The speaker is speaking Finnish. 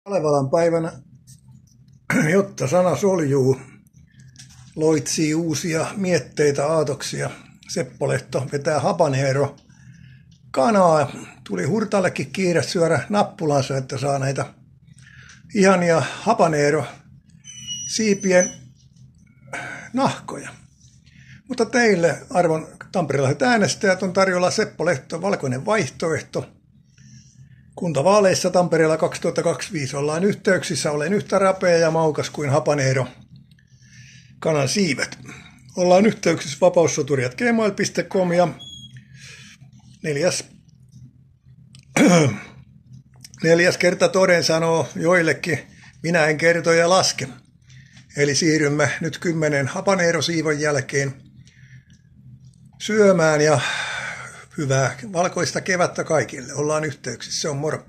Kalevalan päivänä, jotta sana soljuu, loitsii uusia mietteitä, aatoksia. Seppo Lehto vetää habanero kanaa. Tuli Hurtallekin kiire syödä nappulansa, että saa näitä ihania habanero siipien nahkoja. Mutta teille, arvon tamperelaiset äänestäjät, on tarjolla Seppo Lehto valkoinen vaihtoehto. Kuntavaaleissa Tampereella 2025 ollaan yhteyksissä. Olen yhtä rapea ja maukas kuin habanero kanan siivet. Ollaan yhteyksissä vapaussoturi@gmail.com ja neljäs kerta toden sanoo joillekin, minä en kerto ja laske. Eli siirrymme nyt 10 habanero-siivon jälkeen syömään ja hyvää valkoista kevättä kaikille. Ollaan yhteyksissä. Se on moro.